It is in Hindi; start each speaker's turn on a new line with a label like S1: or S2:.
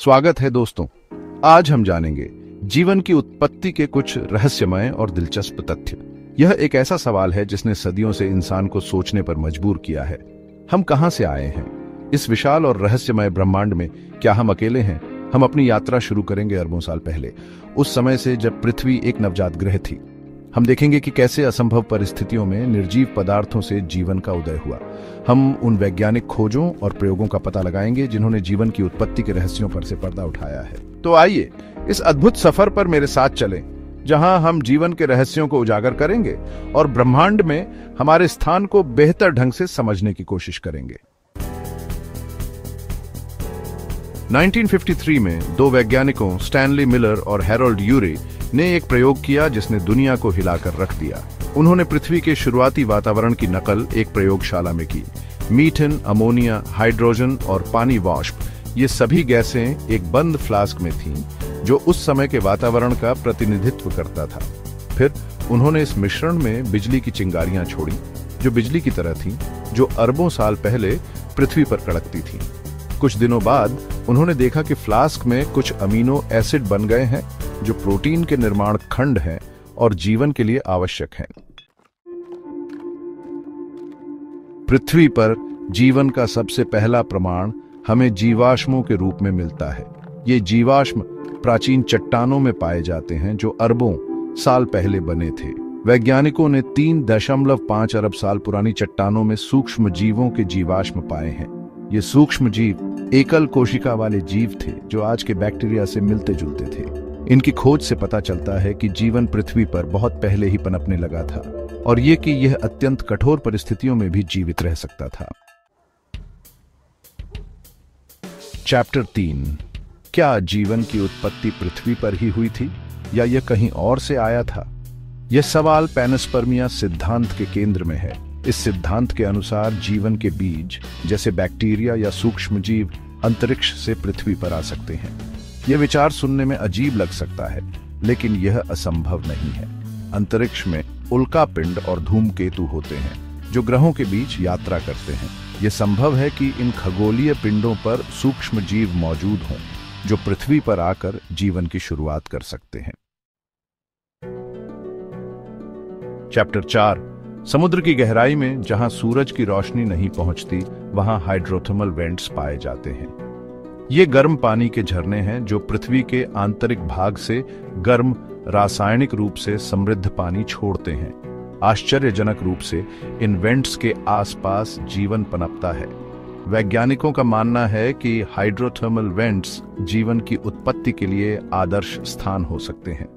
S1: स्वागत है दोस्तों। आज हम जानेंगे जीवन की उत्पत्ति के कुछ रहस्यमय और दिलचस्प तथ्य। यह एक ऐसा सवाल है जिसने सदियों से इंसान को सोचने पर मजबूर किया है। हम कहां से आए हैं? इस विशाल और रहस्यमय ब्रह्मांड में क्या हम अकेले हैं? हम अपनी यात्रा शुरू करेंगे अरबों साल पहले, उस समय से जब पृथ्वी एक नवजात ग्रह थी। हम देखेंगे कि कैसे असंभव परिस्थितियों में निर्जीव पदार्थों से जीवन का उदय हुआ। हम उन वैज्ञानिक खोजों और प्रयोगों का पता लगाएंगे जिन्होंने जीवन की उत्पत्ति के रहस्यों पर से पर्दा उठाया है। तो आइए इस अद्भुत सफर पर मेरे साथ चलें, जहां हम जीवन के रहस्यों को उजागर करेंगे और ब्रह्मांड में हमारे स्थान को बेहतर ढंग से समझने की कोशिश करेंगे। 1953 में दो वैज्ञानिकों स्टैनली मिलर और हैरोल्ड यूरे ने एक प्रयोग किया जिसने दुनिया को हिलाकर रख दिया। उन्होंने पृथ्वी के शुरुआती वातावरण की नकल एक प्रयोगशाला में की। मीथेन, अमोनिया, हाइड्रोजन और पानी वाष्प, ये सभी गैसें एक बंद फ्लास्क में थीं जो उस समय के वातावरण का प्रतिनिधित्व करता था। फिर उन्होंने इस मिश्रण में बिजली की चिंगारियां छोड़ी जो बिजली की तरह थीं, जो अरबों साल पहले पृथ्वी पर कड़कती थीं। कुछ दिनों बाद उन्होंने देखा कि फ्लास्क में कुछ अमीनो एसिड बन गए हैं जो प्रोटीन के निर्माण खंड हैं और जीवन के लिए आवश्यक हैं। पृथ्वी पर जीवन का सबसे पहला प्रमाण हमें जीवाश्मों के रूप में मिलता है। ये जीवाश्म प्राचीन चट्टानों में पाए जाते हैं जो अरबों साल पहले बने थे। वैज्ञानिकों ने 3.5 अरब साल पुरानी चट्टानों में सूक्ष्म जीवों के जीवाश्म पाए हैं। ये सूक्ष्म जीव एकल कोशिका वाले जीव थे जो आज के बैक्टीरिया से मिलते जुलते थे। इनकी खोज से पता चलता है कि जीवन पृथ्वी पर बहुत पहले ही पनपने लगा था और ये कि यह अत्यंत कठोर परिस्थितियों में भी जीवित रह सकता था। चैप्टर 3, क्या जीवन की उत्पत्ति पृथ्वी पर ही हुई थी या यह कहीं और से आया था? यह सवाल पैनस्पर्मिया सिद्धांत के केंद्र में है। इस सिद्धांत के अनुसार जीवन के बीज जैसे बैक्टीरिया या सूक्ष्म जीव अंतरिक्ष से पृथ्वी पर आ सकते हैं। यह विचार सुनने में अजीब लग सकता है, लेकिन यह असंभव नहीं है। अंतरिक्ष में उल्कापिंड और धूमकेतु होते हैं जो ग्रहों के बीच यात्रा करते हैं। यह संभव है कि इन खगोलीय पिंडों पर सूक्ष्म जीव मौजूद हों जो पृथ्वी पर आकर जीवन की शुरुआत कर सकते हैं। चैप्टर 4, समुद्र की गहराई में जहां सूरज की रोशनी नहीं पहुंचती वहां हाइड्रोथर्मल वेंट्स पाए जाते हैं। ये गर्म पानी के झरने हैं जो पृथ्वी के आंतरिक भाग से गर्म रासायनिक रूप से समृद्ध पानी छोड़ते हैं। आश्चर्यजनक रूप से इन वेंट्स के आसपास जीवन पनपता है। वैज्ञानिकों का मानना है कि हाइड्रोथर्मल वेंट्स जीवन की उत्पत्ति के लिए आदर्श स्थान हो सकते हैं।